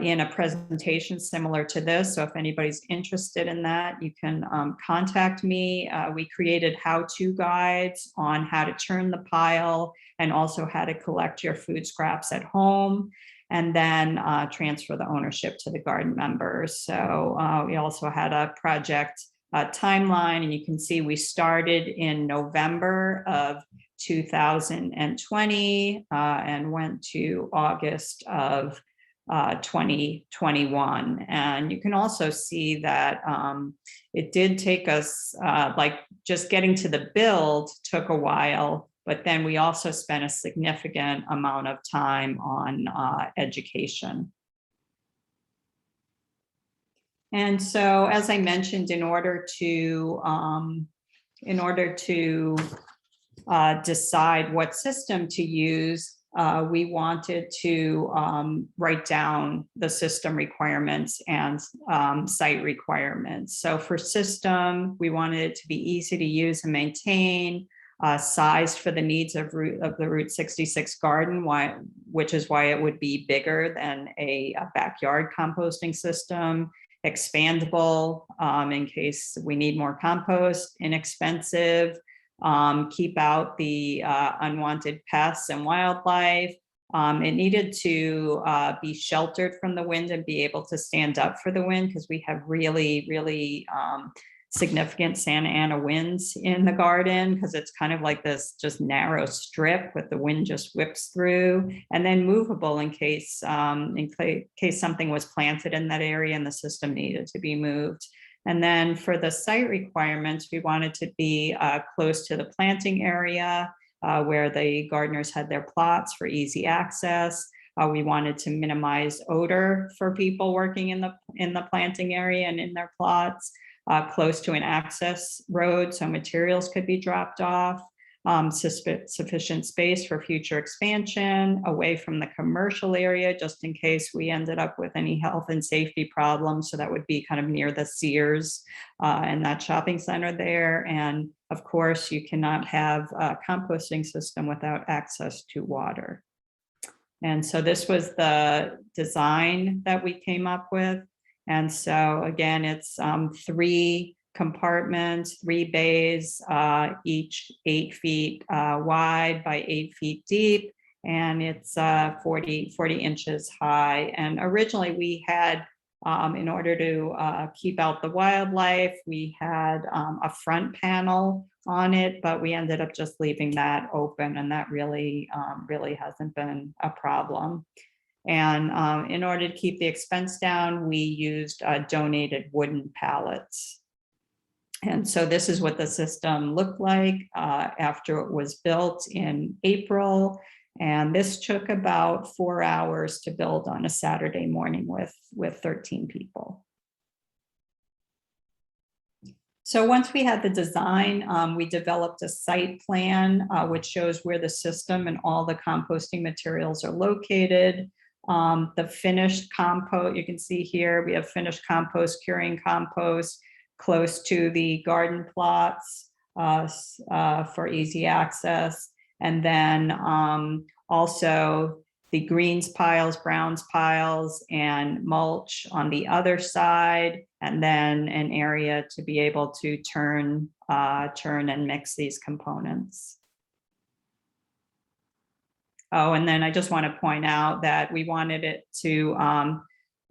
in a presentation similar to this. So if anybody's interested in that, you can contact me. We created how-to guides on how to turn the pile and also how to collect your food scraps at home, and then transfer the ownership to the garden members. So we also had a project timeline, and you can see we started in November of 2020 and went to August of 2021. And you can also see that it did take us, like just getting to the build took a while, but then we also spent a significant amount of time on education. And so, as I mentioned, in order to decide what system to use, we wanted to write down the system requirements and site requirements. So for system, we wanted it to be easy to use and maintain, sized for the needs of the Route 66 garden, which is why it would be bigger than a backyard composting system, expandable in case we need more compost, inexpensive, keep out the unwanted pests and wildlife. It needed to be sheltered from the wind and be able to stand up for the wind, because we have really, really significant Santa Ana winds in the garden, because it's kind of like this just narrow strip with the wind just whips through, and then movable in case something was planted in that area and the system needed to be moved. And then for the site requirements, we wanted to be close to the planting area where the gardeners had their plots for easy access. We wanted to minimize odor for people working in the planting area and in their plots, close to an access road so materials could be dropped off, sufficient space for future expansion, away from the commercial area, just in case we ended up with any health and safety problems. So that would be kind of near the Sears and that shopping center there. And of course, you cannot have a composting system without access to water. And so this was the design that we came up with. And so again, it's 3 compartments, 3 bays, each 8 feet wide by 8 feet deep, and it's 40 inches high. And originally we had, in order to keep out the wildlife, we had a front panel on it, but we ended up just leaving that open, and that really hasn't been a problem. And in order to keep the expense down, we used donated wooden pallets. And so this is what the system looked like after it was built in April. And this took about 4 hours to build on a Saturday morning with 13 people. So once we had the design, we developed a site plan, which shows where the system and all the composting materials are located. The finished compost, you can see here, we have finished compost, curing compost close to the garden plots for easy access. And then also the greens piles, browns piles, and mulch on the other side, and then an area to be able to turn and mix these components. Oh, and then I just want to point out that we wanted it to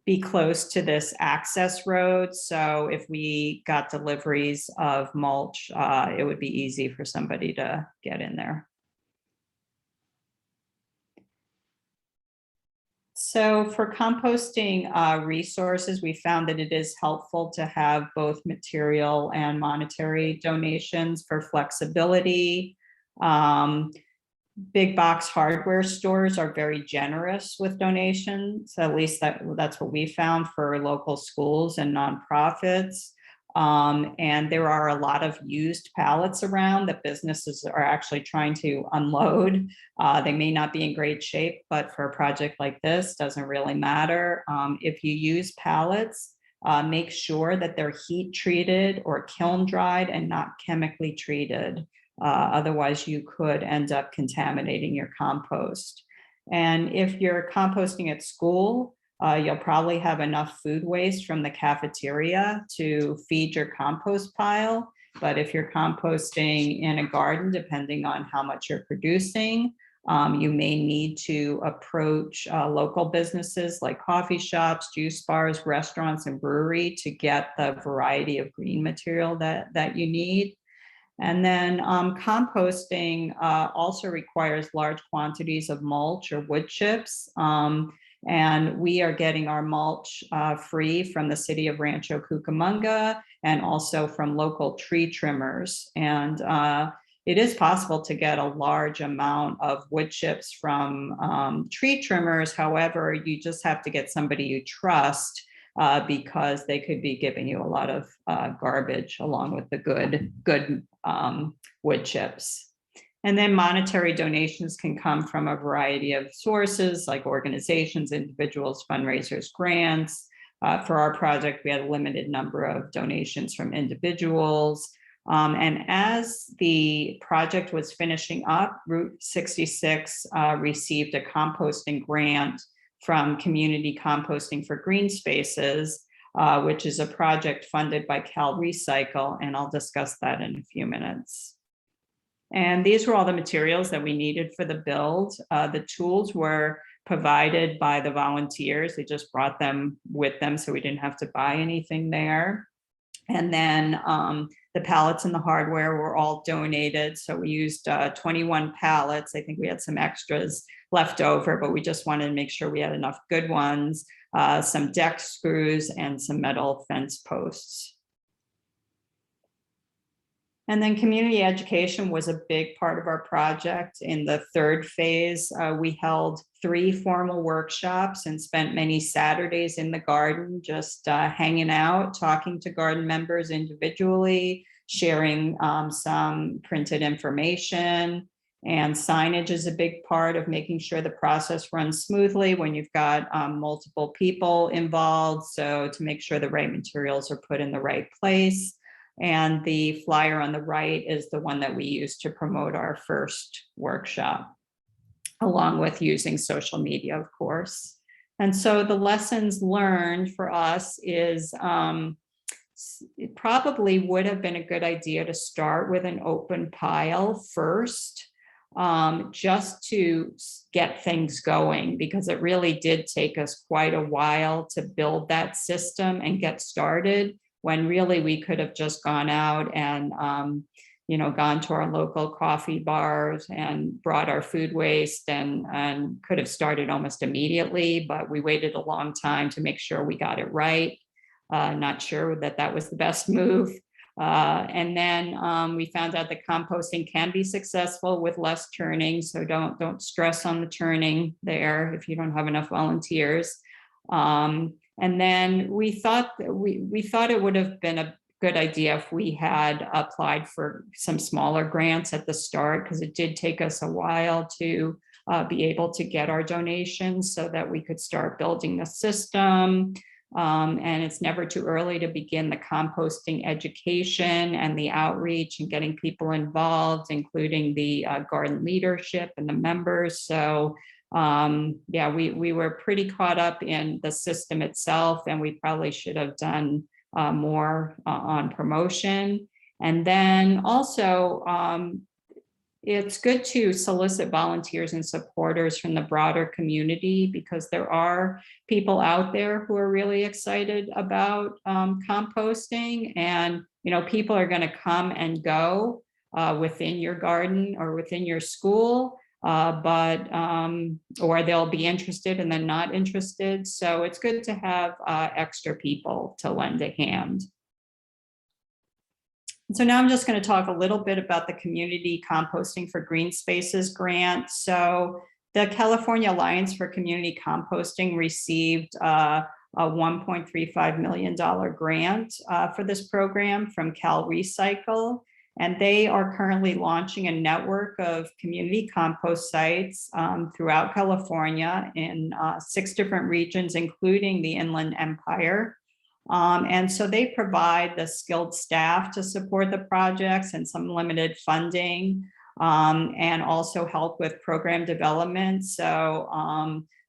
be close to this access road. So if we got deliveries of mulch, it would be easy for somebody to get in there. So for composting resources, we found that it is helpful to have both material and monetary donations for flexibility. Big box hardware stores are very generous with donations. At least that's what we found for local schools and nonprofits. And there are a lot of used pallets around that businesses are actually trying to unload. They may not be in great shape, but for a project like this, doesn't really matter. If you use pallets, make sure that they're heat treated or kiln dried and not chemically treated. Otherwise, you could end up contaminating your compost. And if you're composting at school, you'll probably have enough food waste from the cafeteria to feed your compost pile. But if you're composting in a garden, depending on how much you're producing, you may need to approach local businesses like coffee shops, juice bars, restaurants, and brewery to get the variety of green material that you need. And then composting also requires large quantities of mulch or wood chips. And we are getting our mulch free from the city of Rancho Cucamonga and also from local tree trimmers. And it is possible to get a large amount of wood chips from tree trimmers. However, you just have to get somebody you trust because they could be giving you a lot of garbage along with the good wood chips. And then monetary donations can come from a variety of sources like organizations, individuals, fundraisers, grants. For our project, we had a limited number of donations from individuals. And as the project was finishing up, Route 66 received a composting grant from Community Composting for Green Spaces, which is a project funded by Cal Recycle, and I'll discuss that in a few minutes. And these were all the materials that we needed for the build. The tools were provided by the volunteers. They just brought them with them, so we didn't have to buy anything there. And then the pallets and the hardware were all donated. So we used 21 pallets. I think we had some extras left over, but we just wanted to make sure we had enough good ones, some deck screws, and some metal fence posts. And then community education was a big part of our project. In the third phase, we held 3 formal workshops and spent many Saturdays in the garden, just hanging out, talking to garden members individually, sharing some printed information. And signage is a big part of making sure the process runs smoothly when you've got multiple people involved. So to make sure the right materials are put in the right place. And the flyer on the right is the one that we used to promote our first workshop, along with using social media, of course. And so the lessons learned for us is it probably would have been a good idea to start with an open pile first, just to get things going, because it really did take us quite a while to build that system and get started, when really we could have just gone out and gone to our local coffee bars and brought our food waste and could have started almost immediately, but we waited a long time to make sure we got it right. Not sure that was the best move. And then we found out that composting can be successful with less turning. So don't stress on the turning there if you don't have enough volunteers. And then we thought that we thought it would have been a good idea if we had applied for some smaller grants at the start, because it did take us a while to be able to get our donations so that we could start building the system. And it's never too early to begin the composting education and the outreach and getting people involved, including the garden leadership and the members. So yeah, we were pretty caught up in the system itself, and we probably should have done more on promotion. And then also, it's good to solicit volunteers and supporters from the broader community, because there are people out there who are really excited about composting, and people are going to come and go within your garden or within your school, or they'll be interested and then not interested. So it's good to have extra people to lend a hand. So now I'm just going to talk a little bit about the Community Composting for Green Spaces grant. So the California Alliance for Community Composting received a $1.35 million grant for this program from Cal Recycle. And they are currently launching a network of community compost sites throughout California in 6 different regions, including the Inland Empire. And so they provide the skilled staff to support the projects and some limited funding, and also help with program development. So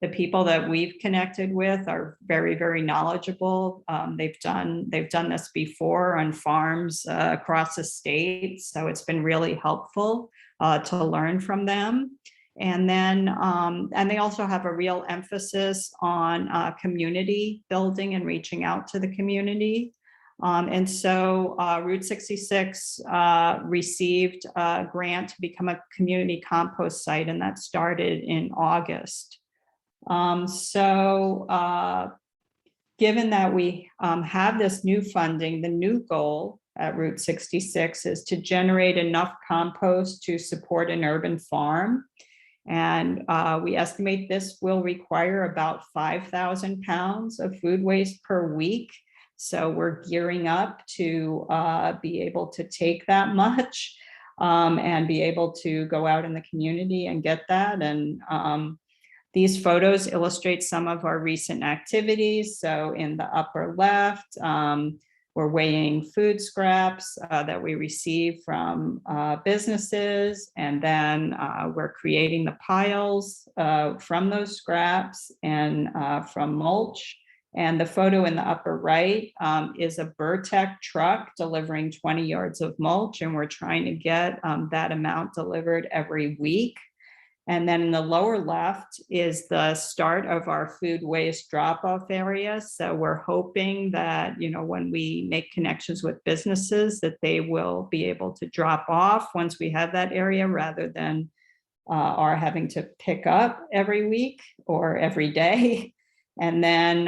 the people that we've connected with are very, very knowledgeable. They've done this before on farms across the state. So it's been really helpful to learn from them. And then, and they also have a real emphasis on community building and reaching out to the community. And so Route 66 received a grant to become a community compost site, and that started in August. Given that we have this new funding, the new goal at Route 66 is to generate enough compost to support an urban farm. And we estimate this will require about 5,000 pounds of food waste per week. So we're gearing up to be able to take that much and be able to go out in the community and get that. And these photos illustrate some of our recent activities. So in the upper left, we're weighing food scraps that we receive from businesses, and then we're creating the piles from those scraps and from mulch. And the photo in the upper right is a Burtec truck delivering 20 yards of mulch, and we're trying to get that amount delivered every week. And then in the lower left is the start of our food waste drop-off area. So we're hoping that, when we make connections with businesses, that they will be able to drop off once we have that area, rather than our having to pick up every week or every day. And then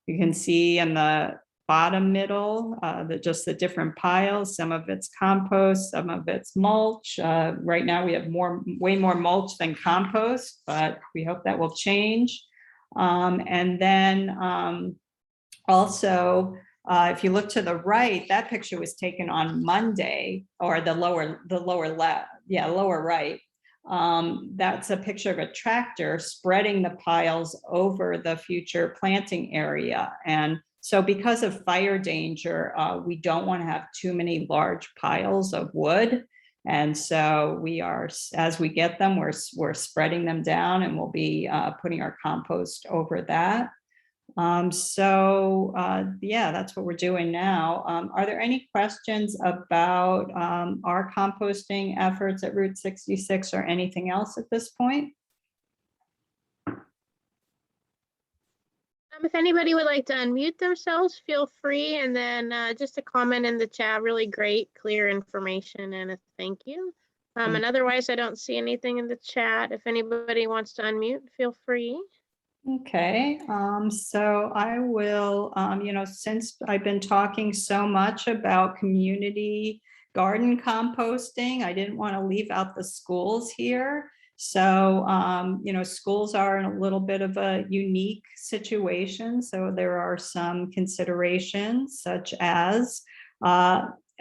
you can see in the bottom middle, just the different piles. Some of it's compost, some of it's mulch. Right now we have way more mulch than compost, but we hope that will change. And then also, if you look to the right, that picture was taken on Monday, or the lower left, lower right. That's a picture of a tractor spreading the piles over the future planting area. And so because of fire danger, we don't want to have too many large piles of wood. And so we are, as we get them, we're spreading them down, and we'll be putting our compost over that. Yeah, that's what we're doing now. Are there any questions about our composting efforts at Route 66 or anything else at this point? If anybody would like to unmute themselves, feel free. And then just a comment in the chat, really great, clear information, and a thank you. And otherwise, I don't see anything in the chat. If anybody wants to unmute, feel free. Okay, so I will, since I've been talking so much about community garden composting, I didn't want to leave out the schools here. So, schools are in a little bit of a unique situation. So there are some considerations such as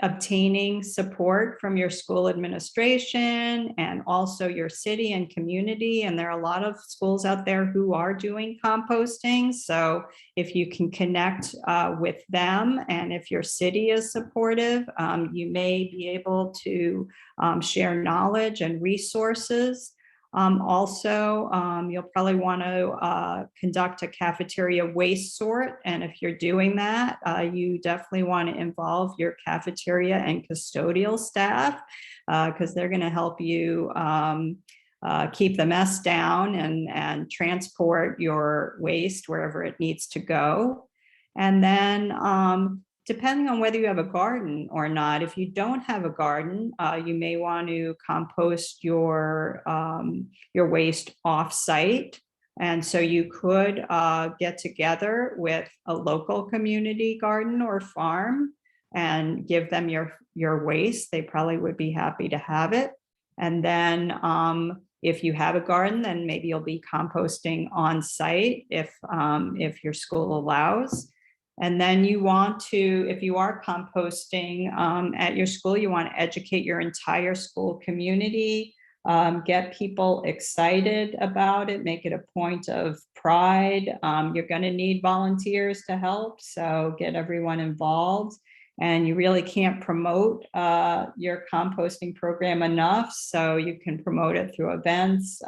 obtaining support from your school administration and also your city and community. And there are a lot of schools out there who are doing composting. So if you can connect with them, and if your city is supportive, you may be able to share knowledge and resources. You'll probably want to conduct a cafeteria waste sort. And if you're doing that, you definitely want to involve your cafeteria and custodial staff because they're going to help you keep the mess down and transport your waste wherever it needs to go. And then depending on whether you have a garden or not, if you don't have a garden, you may want to compost your waste off-site. And so you could get together with a local community garden or farm and give them your waste. They probably would be happy to have it. And then if you have a garden, then maybe you'll be composting on site if your school allows. And then you want to, if you are composting at your school, you want to educate your entire school community, get people excited about it, make it a point of pride. You're going to need volunteers to help, so get everyone involved. And you really can't promote your composting program enough, so you can promote it through events,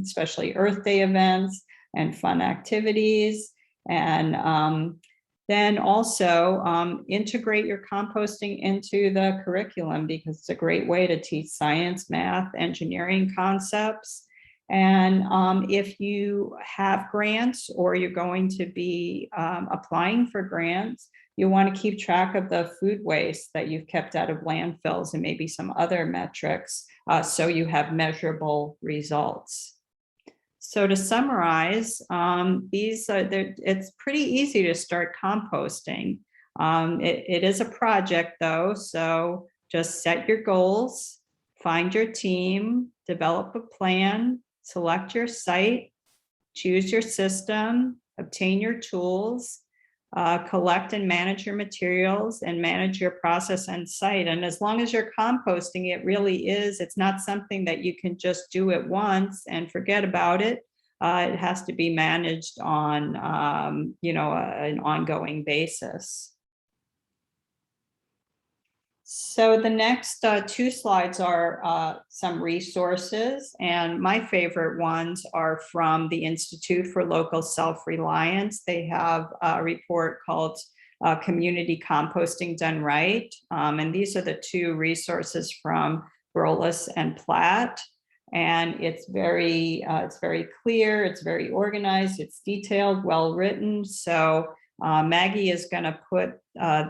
especially Earth Day events and fun activities. And then also integrate your composting into the curriculum, because it's a great way to teach science, math, engineering concepts. And if you have grants or you're going to be applying for grants, you want to keep track of the food waste that you've kept out of landfills and maybe some other metrics so you have measurable results. So to summarize, it's pretty easy to start composting. It is a project though, so just set your goals, find your team, develop a plan, select your site, choose your system, obtain your tools, collect and manage your materials, and manage your process and site. And as long as you're composting, it really is, it's not something that you can just do it once and forget about it. It has to be managed on, an ongoing basis. So the next two slides are some resources, and my favorite ones are from the Institute for Local Self-Reliance. They have a report called Community Composting Done Right, and these are the two resources from Brolis and Platt. And it's very clear, it's very organized, it's detailed, well written. So Maggie is going to put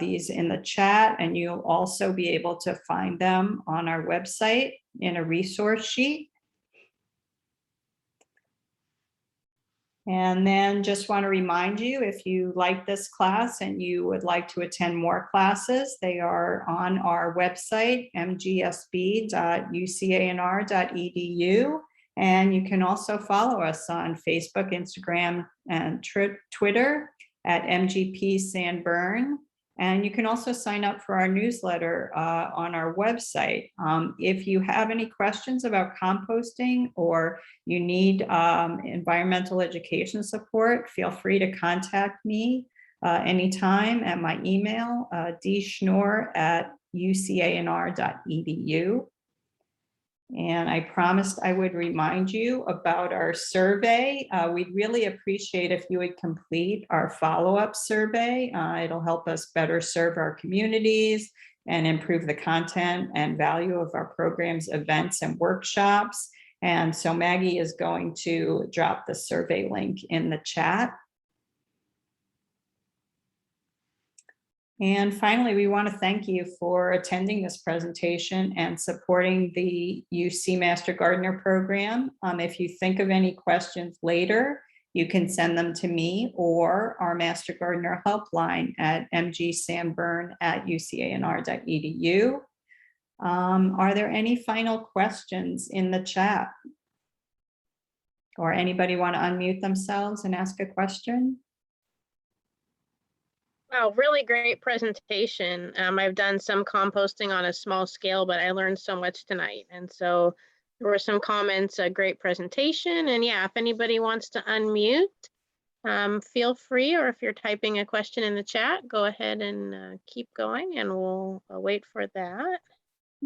these in the chat, and you'll also be able to find them on our website in a resource sheet. And then just want to remind you, if you like this class and you would like to attend more classes, they are on our website, mgsb.ucanr.edu. And you can also follow us on Facebook, Instagram, and Twitter at MGP Sanborn. And you can also sign up for our newsletter on our website. If you have any questions about composting or you need environmental education support, feel free to contact me anytime at my email, dschnorr@ucanr.edu. And I promised I would remind you about our survey. We'd really appreciate if you would complete our follow-up survey. It'll help us better serve our communities and improve the content and value of our programs, events, and workshops. And so Maggie is going to drop the survey link in the chat. And finally, we want to thank you for attending this presentation and supporting the UC Master Gardener program. If you think of any questions later, You can send them to me or our Master Gardener helpline at mgsanburn@ucanr.edu. Are there any final questions in the chat? Or anybody want to unmute themselves and ask a question? Wow, really great presentation. I've done some composting on a small scale, but I learned so much tonight. And so there were some comments, a great presentation. And yeah, if anybody wants to unmute, feel free, or if you're typing a question in the chat, go ahead and keep going and we'll wait for that.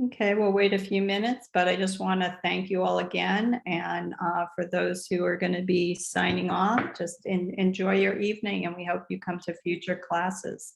Okay, we'll wait a few minutes, but I just want to thank you all again. And for those who are going to be signing off, just enjoy your evening, and we hope you come to future classes.